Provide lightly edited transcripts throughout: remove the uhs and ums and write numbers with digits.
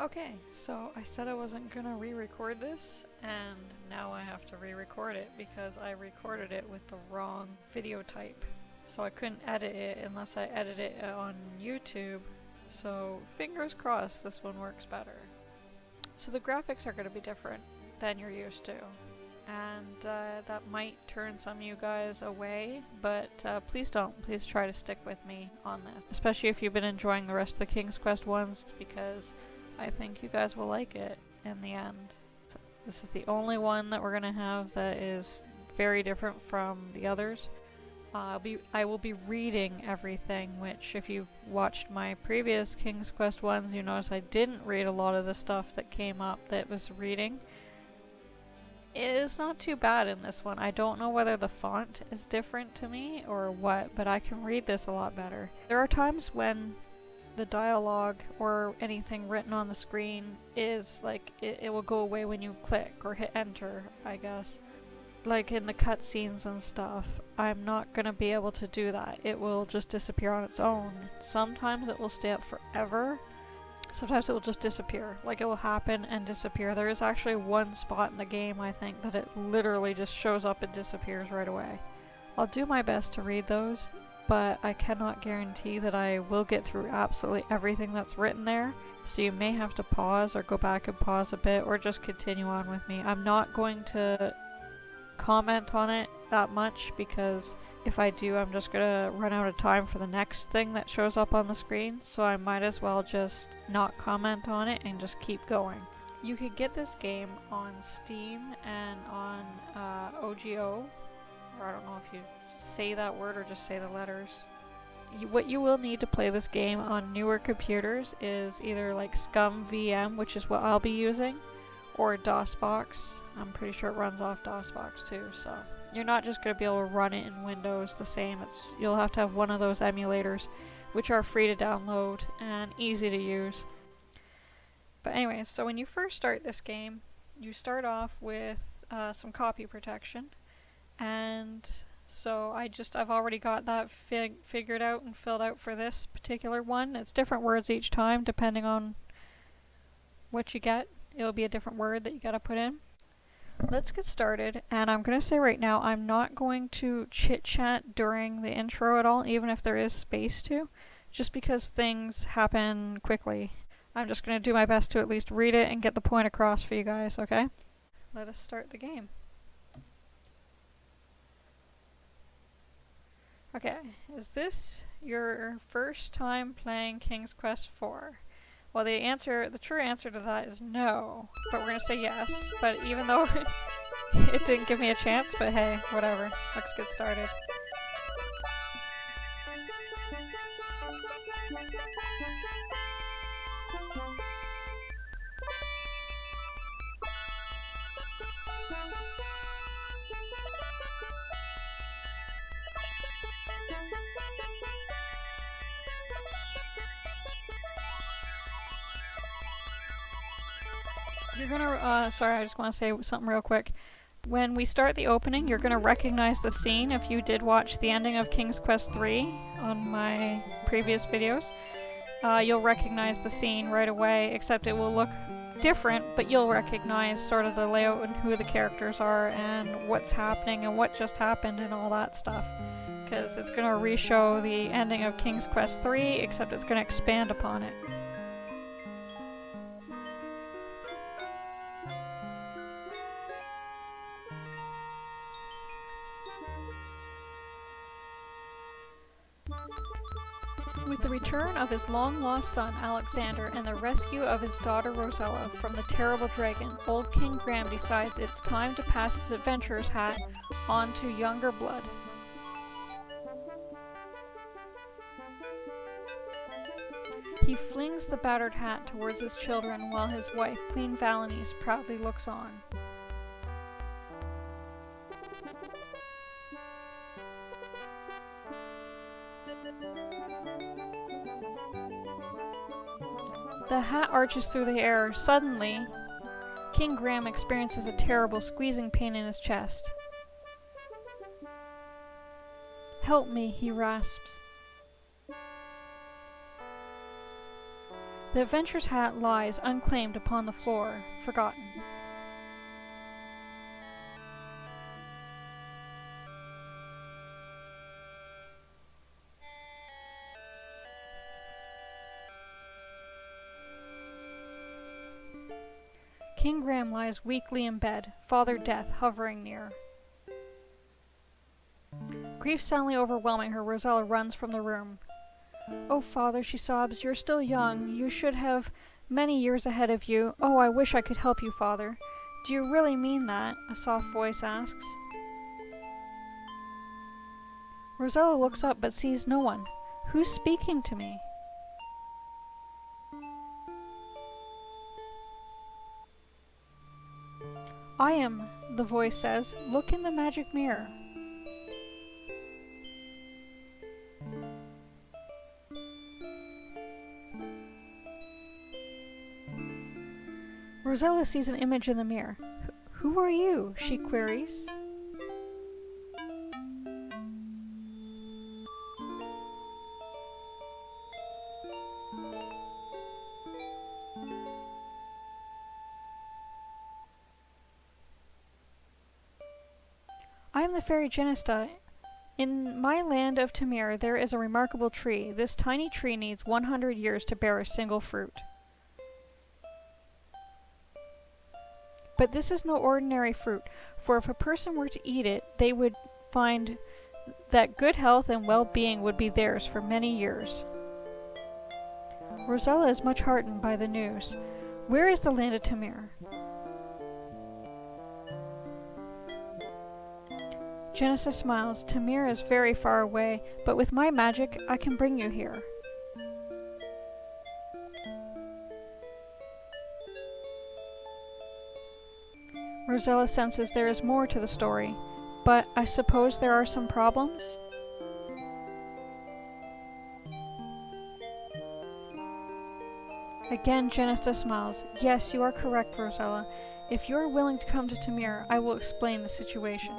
Okay, so I said I wasn't gonna re-record this, and now I have to re-record it because I recorded it with the wrong video type. So I couldn't edit it unless I edit it on YouTube, so fingers crossed this one works better. So the graphics are gonna be different than you're used to, and that might turn some of you guys away, but please don't. Please try to stick with me on this, especially if you've been enjoying the rest of the King's Quest ones, because I think you guys will like it in the end. So this is the only one that we're gonna have that is very different from the others. I will be reading everything, which if you watched my previous King's Quest ones, you notice I didn't read a lot of the stuff that came up that was reading. It is not too bad in this one. I don't know whether the font is different to me or what, but I can read this a lot better. There are times when the dialogue or anything written on the screen is like, it will go away when you click or hit enter, I guess. Like in the cutscenes and stuff, I'm not gonna be able to do that. It will just disappear on its own. Sometimes it will stay up forever. Sometimes it will just disappear. Like it will happen and disappear. There is actually one spot in the game, I think, that it literally just shows up and disappears right away. I'll do my best to read those, but I cannot guarantee that I will get through absolutely everything that's written there. So you may have to pause or go back and pause a bit or just continue on with me. I'm not going to comment on it that much because if I do, I'm just gonna run out of time for the next thing that shows up on the screen, so I might as well just not comment on it and just keep going. You could get this game on Steam and on OGO, or I don't know if you say that word or just say the letters. What you will need to play this game on newer computers is either like ScummVM, which is what I'll be using, or DosBox. I'm pretty sure it runs off DosBox too, so you're not just going to be able to run it in Windows the same. You'll have to have one of those emulators, which are free to download and easy to use. But anyway, so when you first start this game, you start off with some copy protection, and so I've already got that figured out and filled out for this particular one. It's different words each time depending on what you get. It'll be a different word that you gotta put in. Let's get started, and I'm gonna say right now I'm not going to chit-chat during the intro at all, even if there is space to, just because things happen quickly. I'm just gonna do my best to at least read it and get the point across for you guys, okay? Let us start the game. Okay, is this your first time playing King's Quest IV? Well, the true answer to that is no, but we're gonna say yes. But even though it didn't give me a chance, but hey, whatever. Let's get started. You're gonna, sorry, I just want to say something real quick. When we start the opening, you're gonna recognize the scene if you did watch the ending of King's Quest III on my previous videos. You'll recognize the scene right away, except it will look different, but you'll recognize sort of the layout and who the characters are and what's happening and what just happened and all that stuff. Because it's gonna re-show the ending of King's Quest III, except it's gonna expand upon it. With the return of his long-lost son Alexander and the rescue of his daughter Rosella from the terrible dragon, old King Graham decides it's time to pass his adventurer's hat on to younger blood. He flings the battered hat towards his children while his wife, Queen Valenice, proudly looks on. The hat arches through the air. Suddenly, King Graham experiences a terrible squeezing pain in his chest. "Help me," he rasps. The adventurer's hat lies unclaimed upon the floor, forgotten. King Graham lies weakly in bed, Father Death hovering near. Grief suddenly overwhelming her, Rosella runs from the room. "Oh, Father," she sobs, "you're still young. You should have many years ahead of you. Oh, I wish I could help you, Father." "Do you really mean that?" a soft voice asks. Rosella looks up but sees no one. "Who's speaking to me?" "I am," the voice says. "Look in the magic mirror." Rosella sees an image in the mirror. "Who are you?" she queries. "I am the fairy Genista. In my land of Tamir there is a remarkable tree. This tiny tree needs 100 years to bear a single fruit. But this is no ordinary fruit, for if a person were to eat it, they would find that good health and well-being would be theirs for many years." Rosella is much heartened by the news. "Where is the land of Tamir?" Genista smiles. "Tamir is very far away, but with my magic I can bring you here." Rosella senses there is more to the story, but I suppose there are some problems? Again Genista smiles. "Yes, you are correct, Rosella. If you are willing to come to Tamir, I will explain the situation.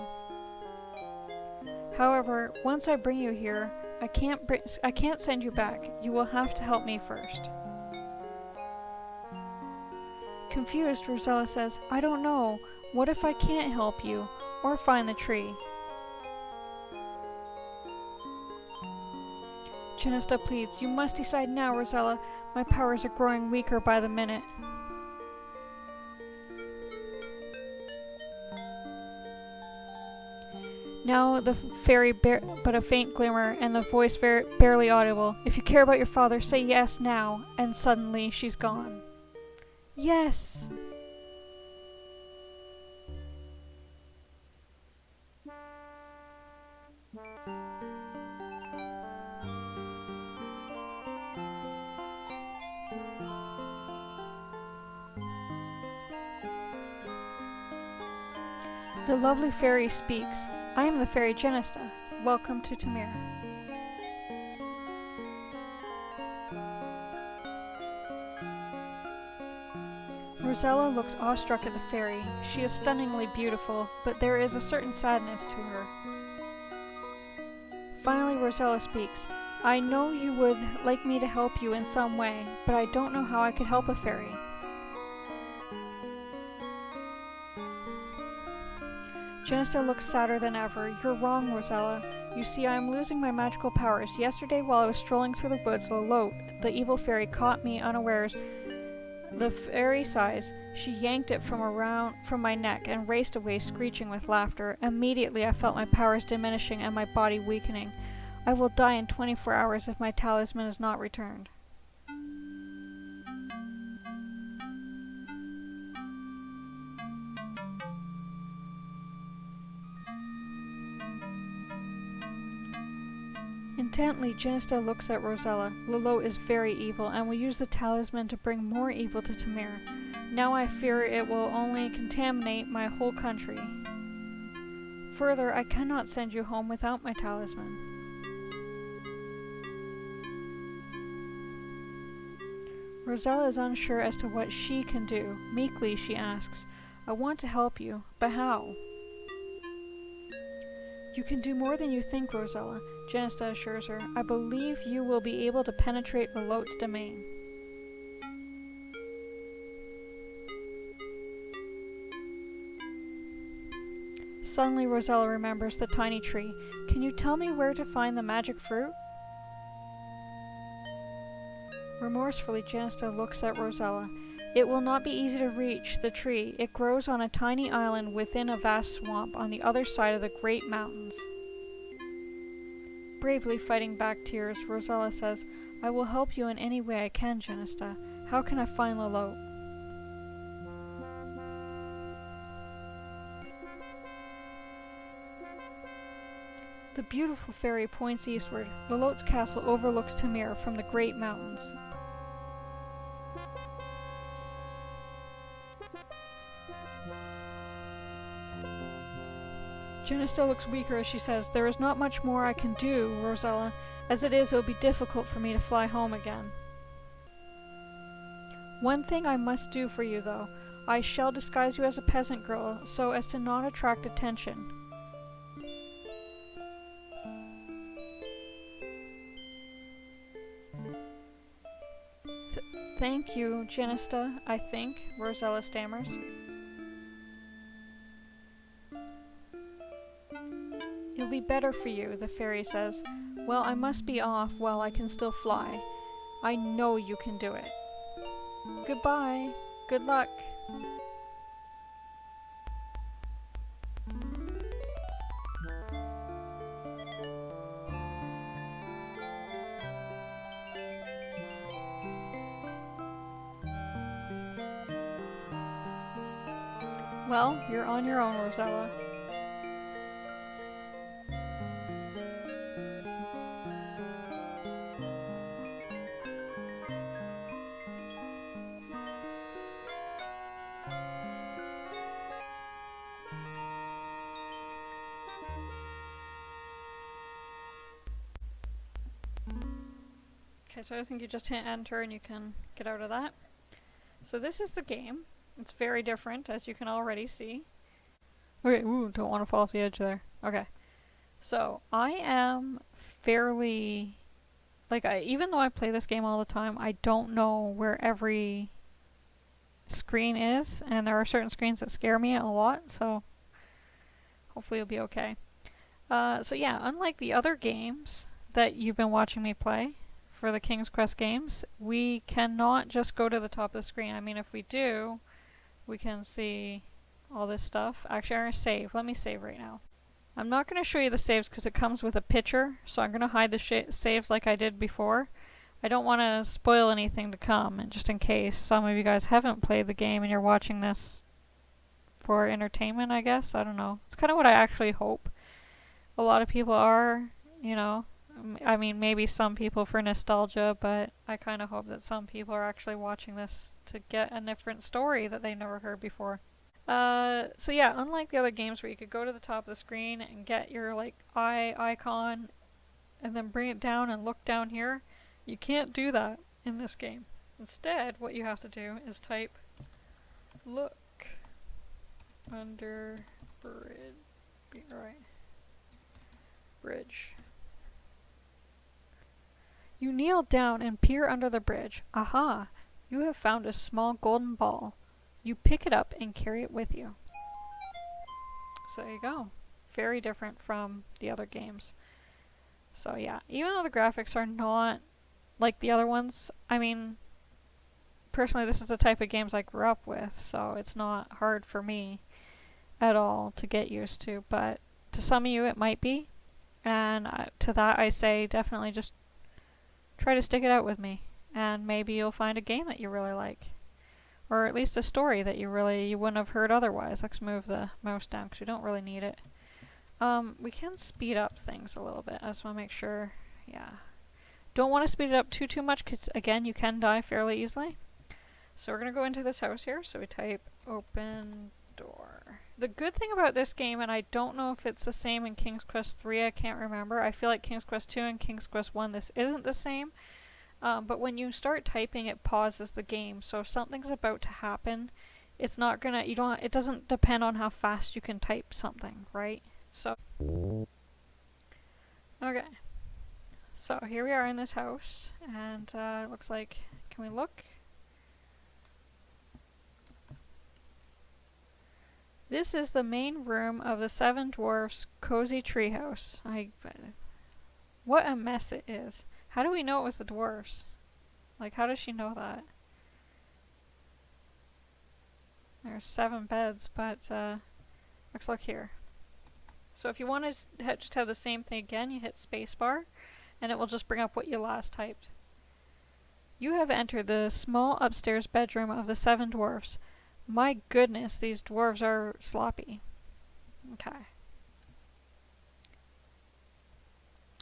However, once I bring you here, I can't send you back. You will have to help me first." Confused, Rosella says, "I don't know. What if I can't help you, or find the tree?" Genista pleads, "You must decide now, Rosella. My powers are growing weaker by the minute." Now the fairy but a faint glimmer, and the voice barely audible. "If you care about your father, say yes now." And suddenly she's gone. "Yes!" The lovely fairy speaks. "I am the fairy Genista. Welcome to Tamir." Rosella looks awestruck at the fairy. She is stunningly beautiful, but there is a certain sadness to her. Finally Rosella speaks. "I know you would like me to help you in some way, but I don't know how I could help a fairy." Genista looks sadder than ever. "You're wrong, Rosella. You see, I am losing my magical powers. Yesterday, while I was strolling through the woods, Lolotte, the evil fairy, caught me unawares. The fairy sighs. She yanked it from my neck and raced away, screeching with laughter. Immediately I felt my powers diminishing and my body weakening. I will die in 24 hours if my talisman is not returned." Intently, Genista looks at Rosella. "Lolotte is very evil, and will use the talisman to bring more evil to Tamir. Now I fear it will only contaminate my whole country. Further, I cannot send you home without my talisman." Rosella is unsure as to what she can do. Meekly she asks, "I want to help you, but how?" "You can do more than you think, Rosella," Genista assures her. "I believe you will be able to penetrate Lolotte's domain." Suddenly Rosella remembers the tiny tree. Can you tell me where to find the magic fruit? Remorsefully, Janista looks at Rosella. It will not be easy to reach the tree. It grows on a tiny island within a vast swamp on the other side of the great mountains. Bravely fighting back tears, Rosella says, I will help you in any way I can, Janista. How can I find Lolo? The beautiful fairy points eastward. Lolote's castle overlooks Tamir from the great mountains. Janista looks weaker as she says, There is not much more I can do, Rosella. As it is, it will be difficult for me to fly home again. One thing I must do for you, though. I shall disguise you as a peasant girl, so as to not attract attention. Thank you, Janista, I think, Rosella stammers. It'll be better for you, the fairy says. Well, I must be off while I can still fly. I know you can do it. Goodbye. Good luck. Well, you're on your own, Rosella. Okay, so I think you just hit enter and you can get out of that. So this is the game. It's very different, as you can already see. Okay, ooh, don't want to fall off the edge there. Okay. So, I am fairly... even though I play this game all the time, I don't know where every screen is, and there are certain screens that scare me a lot, so hopefully it'll be okay. So yeah, unlike the other games that you've been watching me play for the King's Quest games, we cannot just go to the top of the screen. I mean, if we do, we can see all this stuff. Actually, I'm going to save. Let me save right now. I'm not going to show you the saves because it comes with a picture, so I'm going to hide the saves like I did before. I don't want to spoil anything to come, and just in case some of you guys haven't played the game and you're watching this for entertainment, I guess. I don't know. It's kind of what I actually hope. A lot of people are, you know, I mean, maybe some people for nostalgia, but I kind of hope that some people are actually watching this to get a different story that they never heard before. So yeah, unlike the other games where you could go to the top of the screen and get your, eye icon and then bring it down and look down here, you can't do that in this game. Instead, what you have to do is type look under bridge. You kneel down and peer under the bridge. Aha! You have found a small golden ball. You pick it up and carry it with you. So there you go. Very different from the other games. So yeah, even though the graphics are not like the other ones, I mean, personally this is the type of games I grew up with, so it's not hard for me at all to get used to, but to some of you it might be, and to that I say definitely just try to stick it out with me, and maybe you'll find a game that you really like. Or at least a story that you wouldn't have heard otherwise. Let's move the mouse down because we don't really need it. We can speed up things a little bit. I just want to make sure, yeah. Don't want to speed it up too much because, again, you can die fairly easily. So we're going to go into this house here. So we type open door. The good thing about this game, and I don't know if it's the same in King's Quest 3, I can't remember. I feel like King's Quest 2 and King's Quest 1, this isn't the same. But when you start typing, it pauses the game. So if something's about to happen, it's not gonna, it doesn't depend on how fast you can type something, right? So, okay. So here we are in this house, and it looks like, can we look? This is the main room of the Seven Dwarfs' cozy treehouse. What a mess it is. How do we know it was the dwarfs? Like, how does she know that? There's 7 beds, but let's look here. So if you want to just have the same thing again, you hit spacebar, and it will just bring up what you last typed. You have entered the small upstairs bedroom of the 7 dwarfs. My goodness, these dwarves are sloppy. Okay.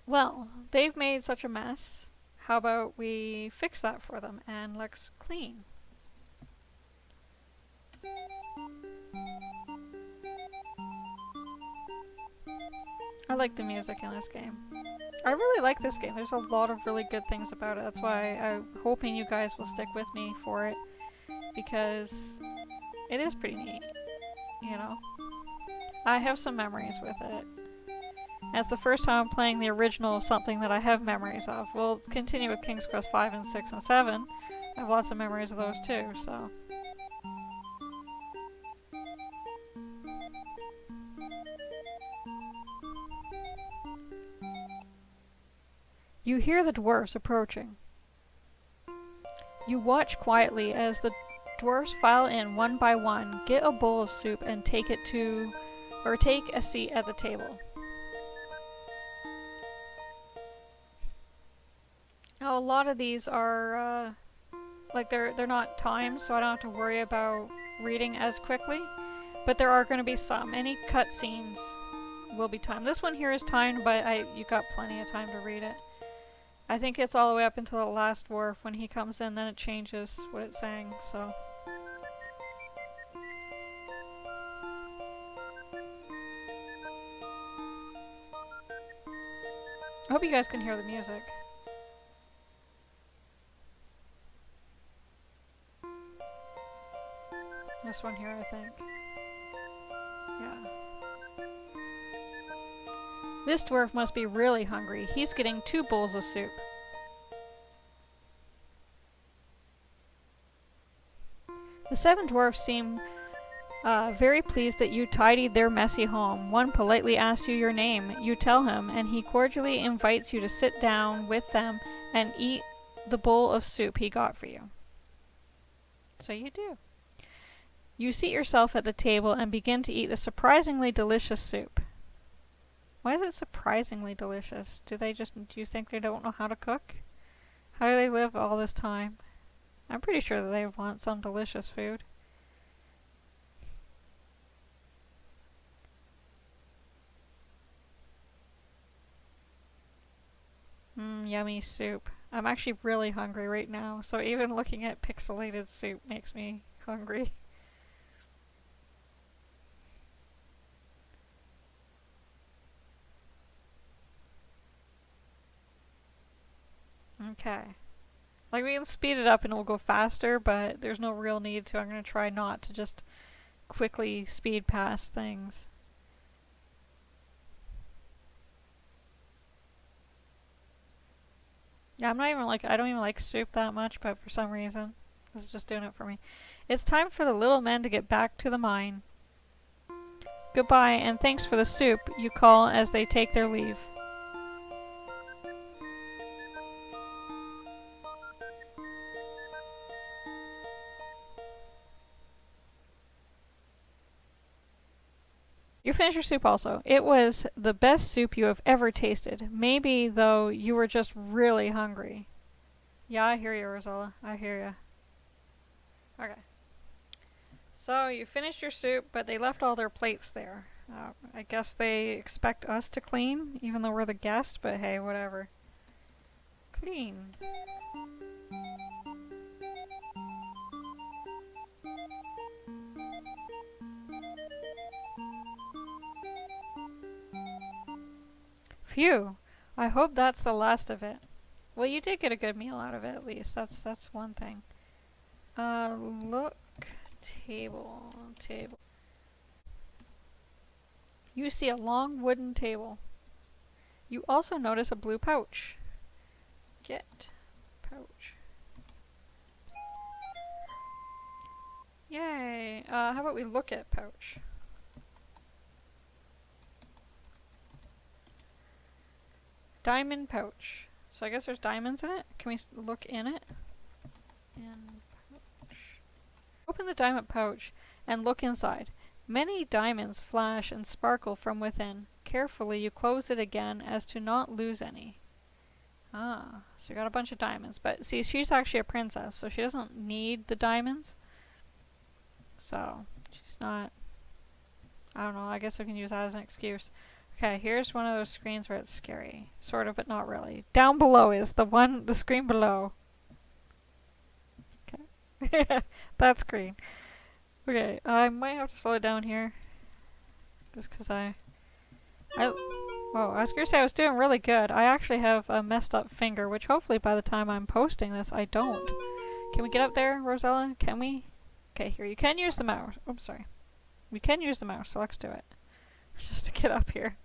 Well, they've made such a mess. How about we fix that for them and let's clean. I like the music in this game. I really like this game. There's a lot of really good things about it. That's why I'm hoping you guys will stick with me for it, because it is pretty neat, you know? I have some memories with it. And it's the first time I'm playing the original of something that I have memories of. We'll continue with King's Quest 5 and 6 and 7. I have lots of memories of those too, so... You hear the dwarves approaching. You watch quietly as the dwarves file in one by one, get a bowl of soup, and take a seat at the table. Now, a lot of these are, like they're not timed, so I don't have to worry about reading as quickly. But there are going to be some. Any cutscenes will be timed. This one here is timed, but you got plenty of time to read it. I think it's all the way up until the last dwarf. When he comes in, then it changes what it's saying, so... I hope you guys can hear the music. This one here, I think. Yeah. This dwarf must be really hungry. He's getting 2 bowls of soup. The 7 dwarfs seem very pleased that you tidied their messy home. One politely asks you your name. You tell him, and he cordially invites you to sit down with them and eat the bowl of soup he got for you. So you do. You seat yourself at the table and begin to eat the surprisingly delicious soup. Why is it surprisingly delicious? Do you think they don't know how to cook? How do they live all this time? I'm pretty sure that they want some delicious food. Yummy soup. I'm actually really hungry right now, so even looking at pixelated soup makes me hungry. Okay. Like, we can speed it up and it will go faster, but there's no real need to. I'm going to try not to just quickly speed past things. Yeah, I don't even like soup that much, but for some reason, this is just doing it for me. It's time for the little men to get back to the mine. Goodbye, and thanks for the soup, you call as they take their leave. You finish your soup also. It was the best soup you have ever tasted. Maybe, though, you were just really hungry. Yeah, I hear you, Rosella. I hear you. Okay. So, you finished your soup, but they left all their plates there. I guess they expect us to clean, even though we're the guest, but hey, whatever. Clean. Phew. I hope that's the last of it. Well, you did get a good meal out of it, at least. That's one thing. Look. Table. You see a long wooden table. You also notice a blue pouch. Get pouch. Yay. How about we look at pouch? Diamond pouch. So I guess there's diamonds in it? Can we look in it? In pouch. Open the diamond pouch and look inside. Many diamonds flash and sparkle from within. Carefully you close it again as to not lose any. Ah, so you got a bunch of diamonds. But see, she's actually a princess, so she doesn't need the diamonds. So, she's not... I don't know, I guess I can use that as an excuse. Okay, here's one of those screens where it's scary. Sort of, but not really. Down below is the screen below. Okay. That screen. Okay, I might have to slow it down here. Just because whoa, I was gonna say I was doing really good. I actually have a messed up finger, which hopefully by the time I'm posting this, I don't. Can we get up there, Rosella? Can we? Okay, here, you can use the mouse. Oops, sorry. We can use the mouse, so let's do it. Just to get up here.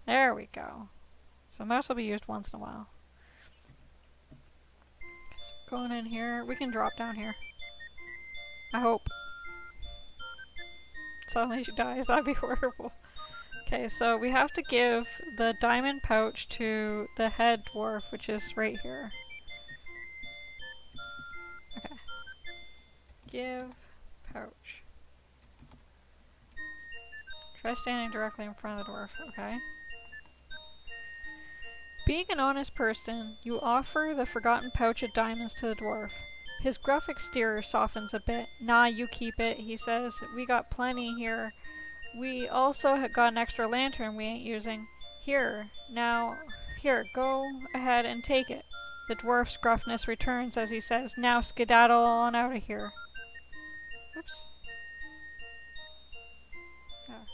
There we go. So the mouse will be used once in a while. Okay, so going in here. We can drop down here. I hope. Suddenly she dies. That'd be horrible. Okay, so we have to give the diamond pouch to the head dwarf, which is right here. Okay. Give pouch. Try standing directly in front of the dwarf. Okay. Being an honest person, you offer the forgotten pouch of diamonds to the dwarf. His gruff exterior softens a bit. Nah, you keep it, he says. We got plenty here. We also got an extra lantern we ain't using. Here, go ahead and take it. The dwarf's gruffness returns as he says, now skedaddle on out of here. Oops. Oh.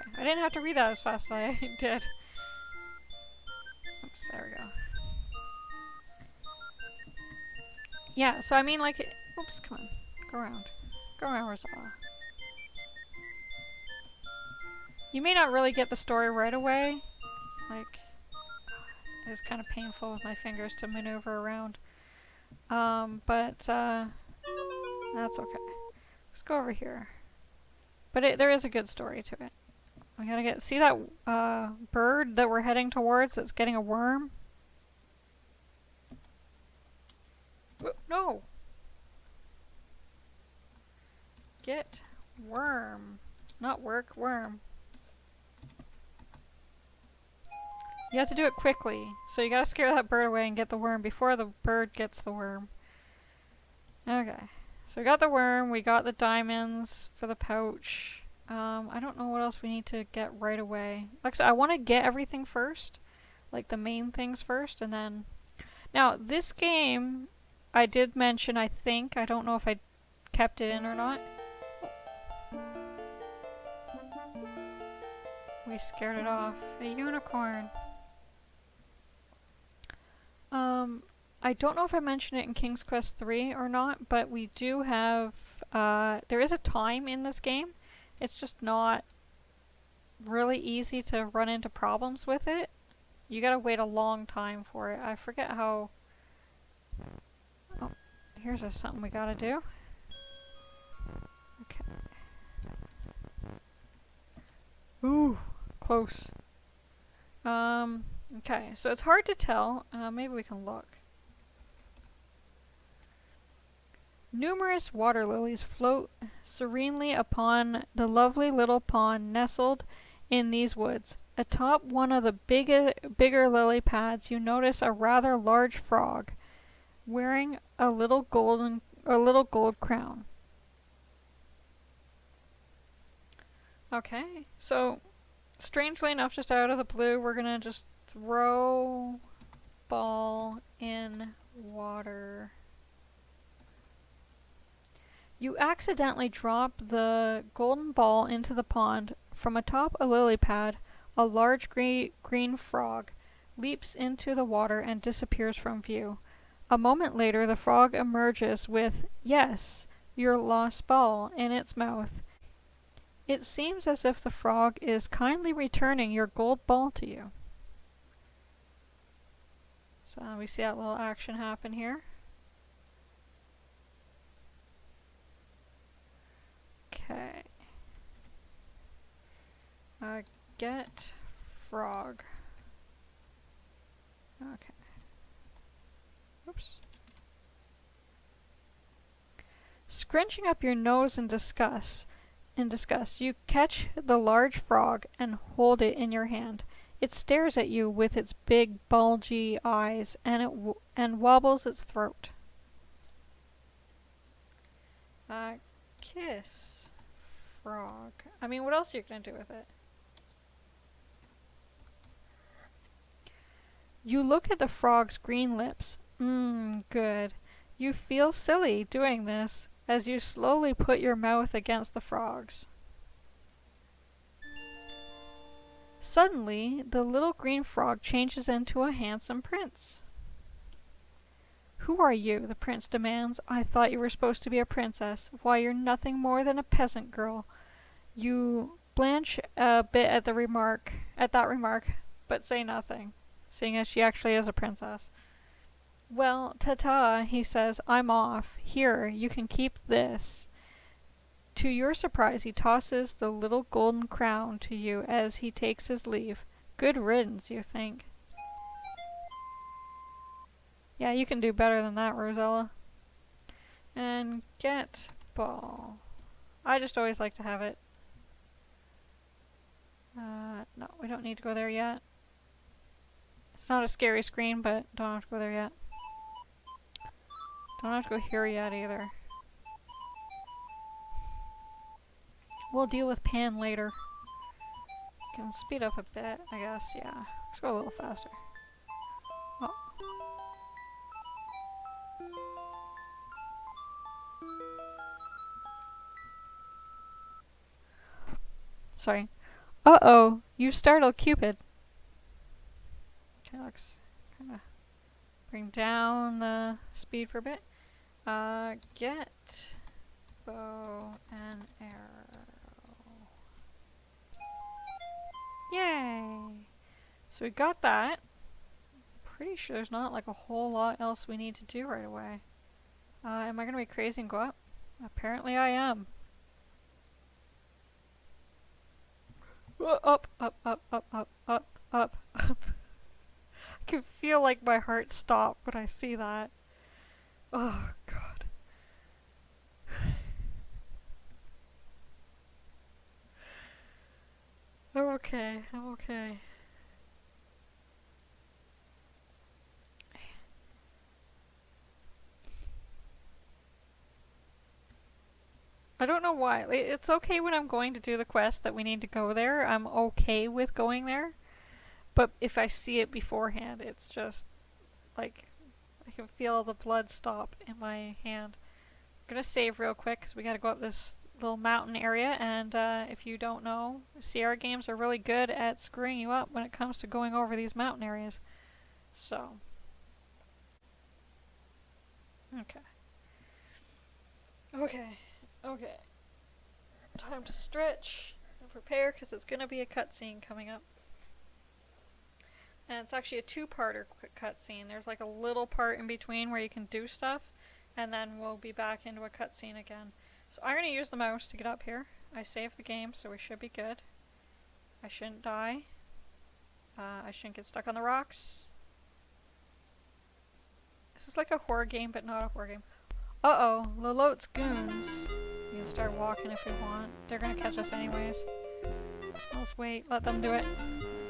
Okay. I didn't have to read that as fast as I did. Oops, there we go. Yeah, so I mean, like, oops, come on. Go around. Go around, Rosella. You may not really get the story right away. Like, it's kind of painful with my fingers to maneuver around. But that's okay. Let's go over here. But there is a good story to it. We gotta see that bird that we're heading towards that's getting a worm? No! Get worm. Not work, worm. You have to do it quickly. So you gotta scare that bird away and get the worm before the bird gets the worm. Okay. So we got the worm, we got the diamonds for the pouch. I don't know what else we need to get right away. Like I said, I want to get everything first. Like the main things first, and then... Now, this game, I did mention, I think, I don't know if I kept it in or not. We scared it off. A unicorn. I don't know if I mentioned it in King's Quest 3 or not, but we do have, there is a time in this game. It's just not really easy to run into problems with it. You gotta wait a long time for it. I forget how... Oh, here's something we gotta do. Okay. Ooh, close. Okay, so it's hard to tell. Maybe we can look. Numerous water lilies float serenely upon the lovely little pond nestled in these woods. Atop one of the bigger lily pads, you notice a rather large frog wearing a little gold crown. Okay, so strangely enough, just out of the blue, we're gonna just throw ball in water. You accidentally drop the golden ball into the pond. From atop a lily pad, a large green frog leaps into the water and disappears from view. A moment later, the frog emerges with, "Yes, your lost ball," in its mouth. It seems as if the frog is kindly returning your gold ball to you. So we see that little action happen here. Okay. Get frog. Okay. Oops. Scrunching up your nose in disgust, you catch the large frog and hold it in your hand. It stares at you with its big, bulgy eyes, and wobbles its throat. Kiss frog. I mean, what else are you gonna do with it? You look at the frog's green lips. Good. You feel silly doing this as you slowly put your mouth against the frog's. Suddenly, the little green frog changes into a handsome prince. Who are you? The prince demands. I thought you were supposed to be a princess. Why, you're nothing more than a peasant girl. You blanch a bit at that remark, but say nothing, seeing as she actually is a princess. Well, ta-ta, he says. I'm off. Here, you can keep this. To your surprise, he tosses the little golden crown to you as he takes his leave. Good riddance, you think. Yeah, you can do better than that, Rosella. And get ball. I just always like to have it. No, we don't need to go there yet. It's not a scary screen, but don't have to go there yet. Don't have to go here yet either. We'll deal with Pan later. Can speed up a bit, I guess, yeah. Let's go a little faster. Oh. Sorry. Uh-oh, you startled Cupid. Okay, let's kinda bring down the speed for a bit. Get bow and arrow. Yay! So we got that. Pretty sure there's not like a whole lot else we need to do right away. Am I gonna be crazy and go up? Apparently I am. Up, up, up, up, up, up, up, up. I can feel like my heart stop when I see that. Oh, God. I'm okay, I'm okay. I don't know why. It's okay when I'm going to do the quest that we need to go there. I'm okay with going there. But if I see it beforehand, it's just like I can feel the blood stop in my hand. I'm gonna save real quick because we gotta go up this little mountain area, and if you don't know, CR games are really good at screwing you up when it comes to going over these mountain areas. So, okay. Okay. Time to stretch and prepare because it's gonna be a cutscene coming up. And it's actually a two-parter cutscene. There's like a little part in between where you can do stuff, and then we'll be back into a cutscene again. So I'm going to use the mouse to get up here. I saved the game, so we should be good. I shouldn't die. I shouldn't get stuck on the rocks. This is like a horror game, but not a horror game. Uh-oh, Lalote's goons. You can start walking if you want. They're going to catch us anyways. Let's wait, let them do it.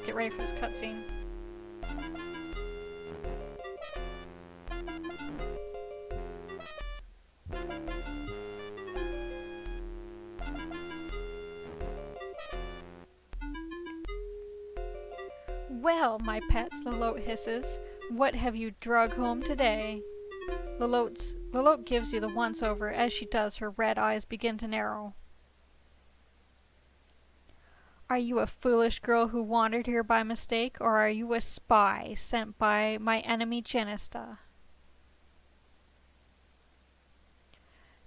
Get ready for this cutscene. Well, my pets, Lalote hisses, what have you drug home today? Lalote gives you the once-over. As she does, her red eyes begin to narrow. Are you a foolish girl who wandered here by mistake, or are you a spy sent by my enemy Genista?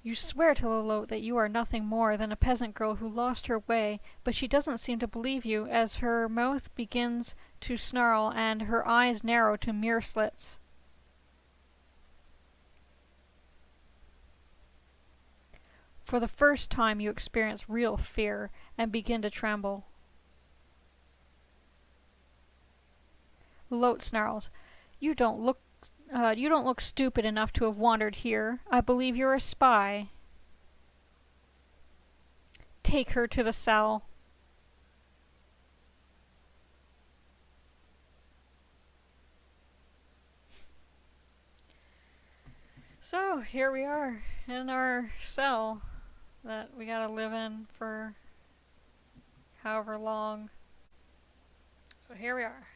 You swear to Lalote that you are nothing more than a peasant girl who lost her way, but she doesn't seem to believe you as her mouth begins to snarl and her eyes narrow to mere slits. For the first time you experience real fear and begin to tremble. Lalote snarls, You don't look stupid enough to have wandered here. I believe you're a spy. Take her to the cell. So, here we are in our cell that we gotta live in for however long. So here we are.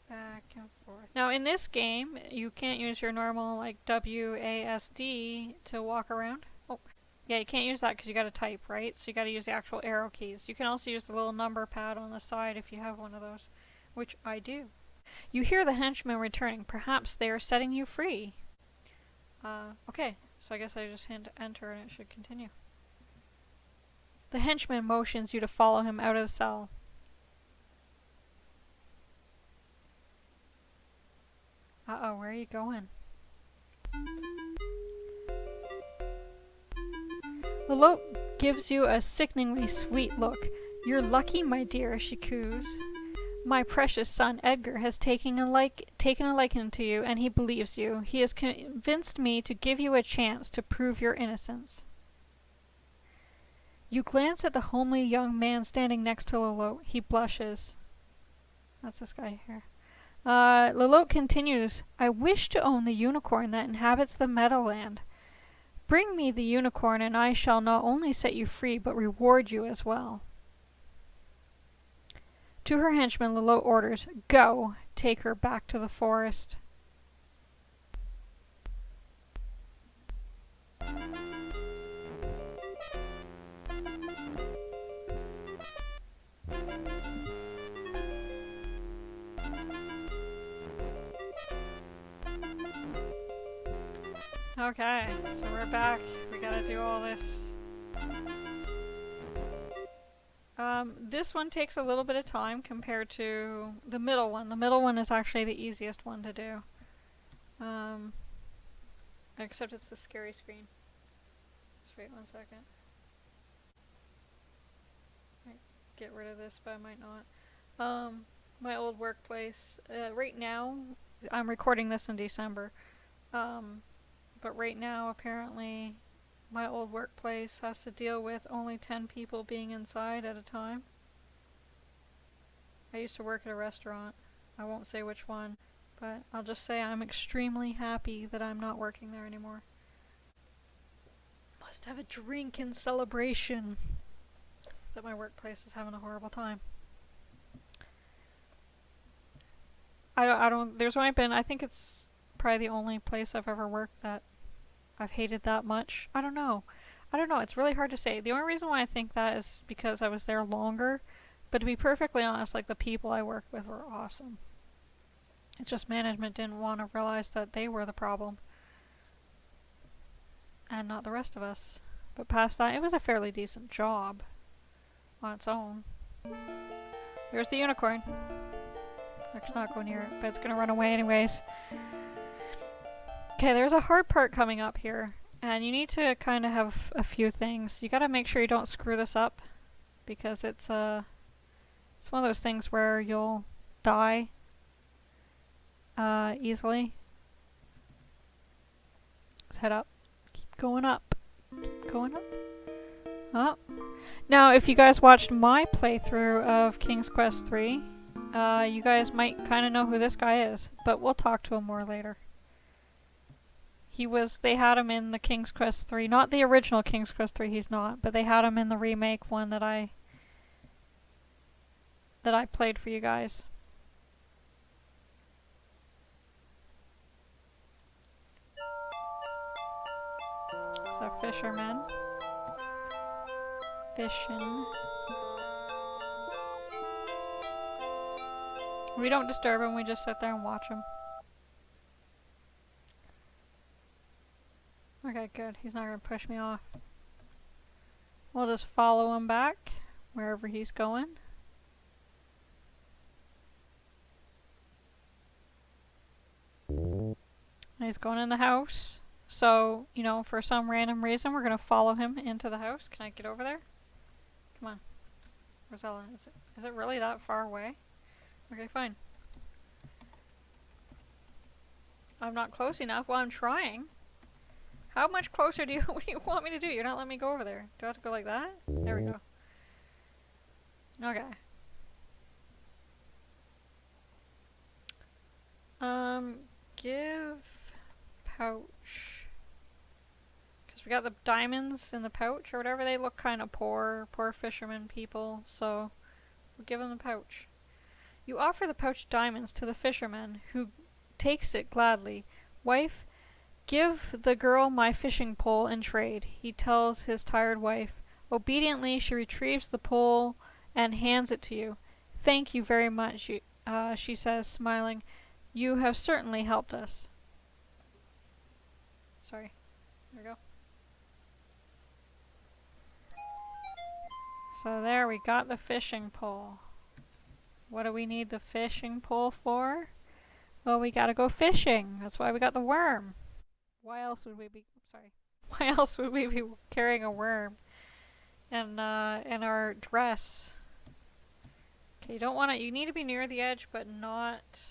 Back and forth. Now in this game, you can't use your normal like WASD to walk around. Oh, yeah, you can't use that because you gotta type, right? So you gotta use the actual arrow keys. You can also use the little number pad on the side if you have one of those, which I do. You hear the henchmen returning. Perhaps they are setting you free. Okay, so I guess I just hit enter and it should continue. The henchman motions you to follow him out of the cell. Uh-oh, where are you going? Lalote gives you a sickeningly sweet look. You're lucky, my dear, she coos. My precious son Edgar has taken a liking to you, and he believes you. He has convinced me to give you a chance to prove your innocence. You glance at the homely young man standing next to Lalote. He blushes. That's this guy here. Lalote continues, I wish to own the unicorn that inhabits the Meadowland. Bring me the unicorn, and I shall not only set you free, but reward you as well. To her henchman, Lalote orders, Go! Take her back to the forest. Okay, so we're back. We gotta do all this. This one takes a little bit of time compared to the middle one. The middle one is actually the easiest one to do. Except it's the scary screen. Just wait 1 second. Might get rid of this, but I might not. My old workplace. Right now, I'm recording this in December. But right now, apparently, my old workplace has to deal with only 10 people being inside at a time. I used to work at a restaurant. I won't say which one, but I'll just say I'm extremely happy that I'm not working there anymore. Must have a drink in celebration that my workplace is having a horrible time. There's only been, I think it's probably the only place I've ever worked that I've hated that much. I don't know. It's really hard to say. The only reason why I think that is because I was there longer. But to be perfectly honest, like, the people I worked with were awesome. It's just management didn't want to realize that they were the problem. And not the rest of us. But past that, it was a fairly decent job. On its own. There's the unicorn. Let's not go near it, but it's gonna run away anyways. Okay, there's a hard part coming up here. And you need to kind of have a few things. You gotta make sure you don't screw this up. Because it's one of those things where you'll die easily. Let's head up. Keep going up. Keep going up. Oh. Now, if you guys watched my playthrough of King's Quest III, you guys might kind of know who this guy is, but we'll talk to him more later. They had him in the King's Quest III, not the original King's Quest III, he's not, but they had him in the remake one that I played for you guys. It's a fisherman. Fishing. We don't disturb him, we just sit there and watch him. Okay, good. He's not gonna push me off. We'll just follow him back wherever he's going. And he's going in the house. So, you know, for some random reason, we're gonna follow him into the house. Can I get over there? Come on. Rosella, is it really that far away? Okay, fine. I'm not close enough. Well, I'm trying. How much closer do you, what do you want me to do? You're not letting me go over there. Do I have to go like that? There we go. Okay. Give pouch. Because we got the diamonds in the pouch or whatever. They look kind of poor fisherman people. So we'll give them the pouch. You offer the pouch diamonds to the fisherman, who takes it gladly. Wife, give the girl my fishing pole in trade, he tells his tired wife. Obediently, she retrieves the pole and hands it to you. Thank you very much, she says, smiling. You have certainly helped us. Sorry. There we go. So there, we got the fishing pole. What do we need the fishing pole for? Well, we gotta go fishing. That's why we got the worm. Why else would we be... Sorry. Why else would we be carrying a worm in our dress? Okay, you don't want to... You need to be near the edge, but not...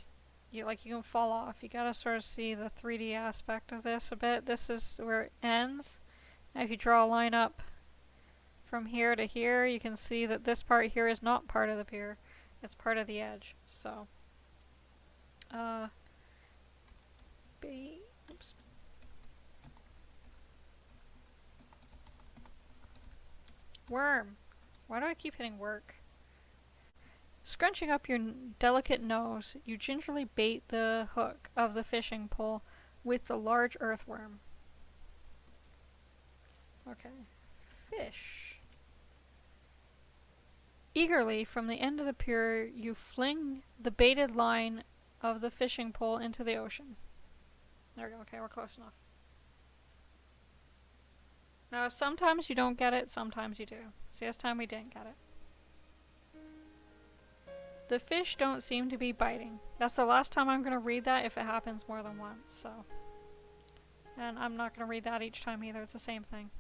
You can fall off. You gotta sort of see the 3D aspect of this a bit. This is where it ends. Now if you draw a line up from here to here, you can see that this part here is not part of the pier. It's part of the edge. So, oops. Worm. Why do I keep hitting work? Scrunching up your delicate nose, you gingerly bait the hook of the fishing pole with the large earthworm. Okay. Fish. Eagerly, from the end of the pier, you fling the baited line of the fishing pole into the ocean. There we go. Okay, we're close enough. Now, sometimes you don't get it, sometimes you do. See, this time we didn't get it. The fish don't seem to be biting. That's the last time I'm going to read that if it happens more than once, so. And I'm not going to read that each time either, it's the same thing.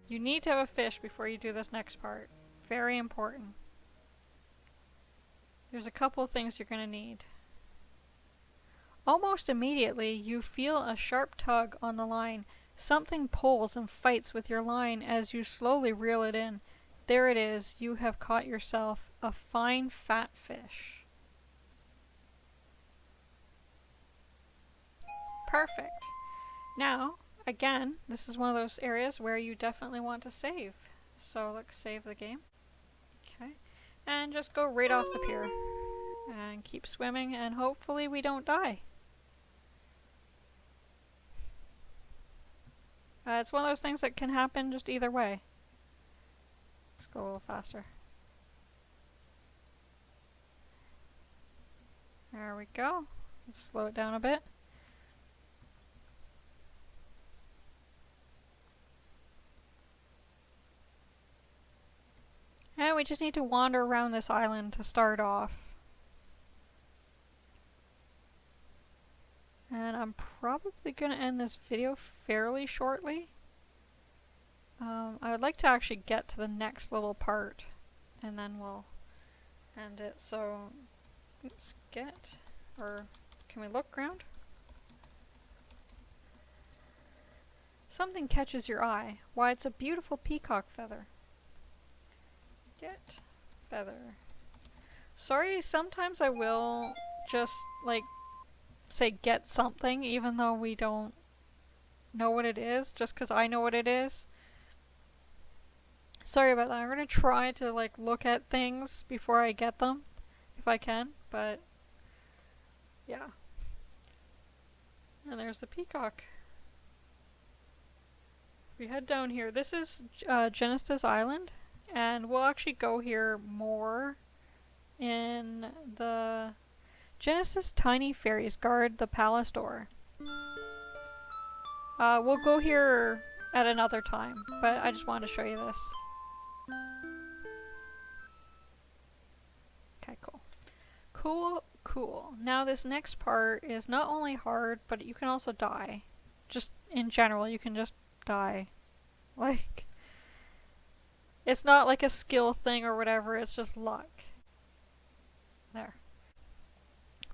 You need to have a fish before you do this next part. Very important. There's a couple things you're going to need. Almost immediately, you feel a sharp tug on the line. Something pulls and fights with your line as you slowly reel it in. There it is. You have caught yourself a fine fat fish. Perfect. Now, again, this is one of those areas where you definitely want to save. So let's save the game. Okay. And just go right off the pier. And keep swimming, and hopefully we don't die. It's one of those things that can happen just either way. Let's go a little faster. There we go. Let's slow it down a bit. And we just need to wander around this island to start off. And I'm probably going to end this video fairly shortly. I would like to actually get to the next little part, and then we'll end it. So, oops, can we look around? Something catches your eye. Why, it's a beautiful peacock feather. Get feather. Sorry, sometimes I will just, say get something even though we don't know what it is, just because I know what it is. Sorry about that. I'm going to try to look at things before I get them, if I can, but yeah. And there's the peacock. We head down here. This is Genestas Island, and we'll actually go here more in the Genesis. Tiny fairies guard the palace door. We'll go here at another time, but I just wanted to show you this. Okay, cool. Cool. Now this next part is not only hard, but you can also die. Just in general, you can just die. Like, it's not like a skill thing or whatever, it's just luck. There.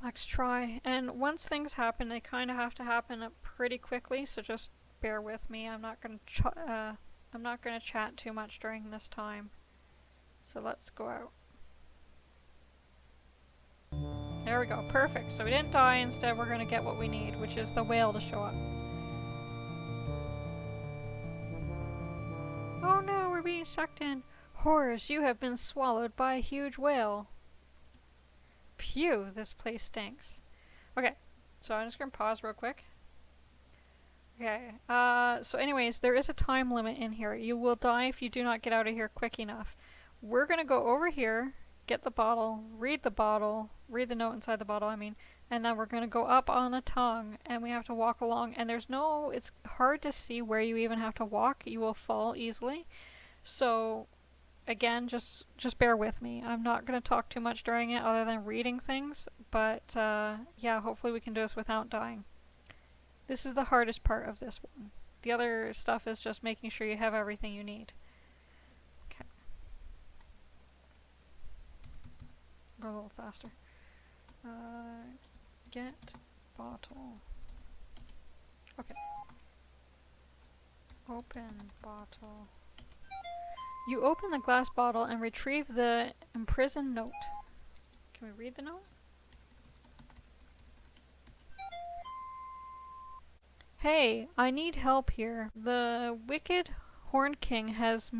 Let's try. And once things happen, they kind of have to happen pretty quickly, so just bear with me. I'm not gonna chat too much during this time. So let's go out. There we go, perfect. So we didn't die, instead we're gonna get what we need, which is the whale to show up. Oh no, we're being sucked in. Horrors, you have been swallowed by a huge whale. Phew, this place stinks. Okay, so I'm just gonna pause real quick. Okay, so anyways, there is a time limit in here. You will die if you do not get out of here quick enough. We're gonna go over here, get the bottle, read the note inside the bottle, I mean, and then we're gonna go up on the tongue, and we have to walk along, and it's hard to see where you even have to walk. You will fall easily. So, again, just bear with me. I'm not gonna talk too much during it other than reading things, but, yeah, hopefully we can do this without dying. This is the hardest part of this one. The other stuff is just making sure you have everything you need. Okay. Go a little faster. Get bottle. Okay. Open bottle. You open the glass bottle and retrieve the imprisoned note. Can we read the note? Hey, I need help here. The wicked Horned King has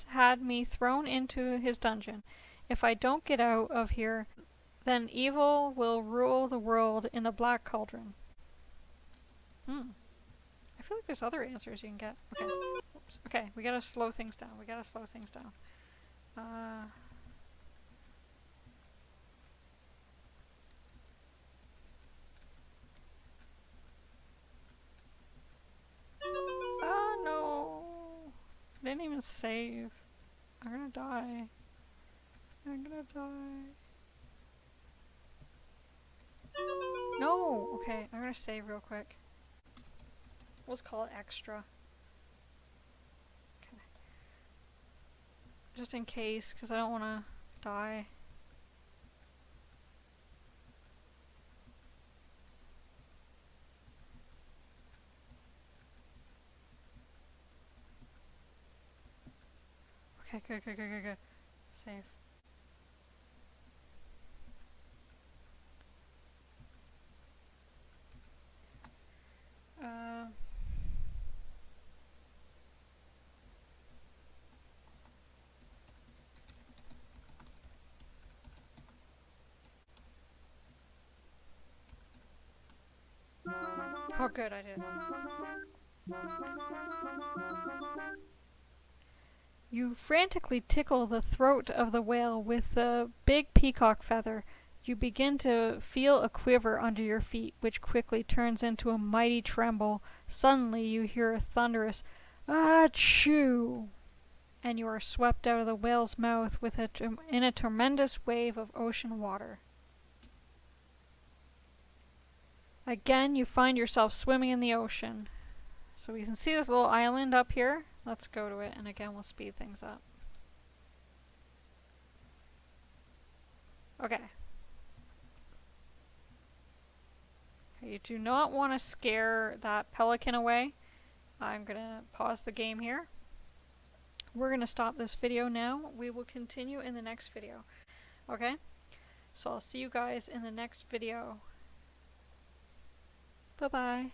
had me thrown into his dungeon. If I don't get out of here, then evil will rule the world in the Black Cauldron. I feel like there's other answers you can get. Okay. Oops. Okay, we gotta slow things down. Oh no! I didn't even save. I'm gonna die. No! Okay, I'm gonna save real quick. Let's call it extra. Okay. Just in case, because I don't want to die. Okay, good. Save. Oh good, I did. You frantically tickle the throat of the whale with the big peacock feather. You begin to feel a quiver under your feet, which quickly turns into a mighty tremble. Suddenly you hear a thunderous "Achoo!" and you are swept out of the whale's mouth in a tremendous wave of ocean water. Again, you find yourself swimming in the ocean. So we can see this little island up here. Let's go to it, and again, we'll speed things up. Okay. You do not want to scare that pelican away. I'm going to pause the game here. We're going to stop this video now. We will continue in the next video. Okay? So I'll see you guys in the next video. Bye-bye.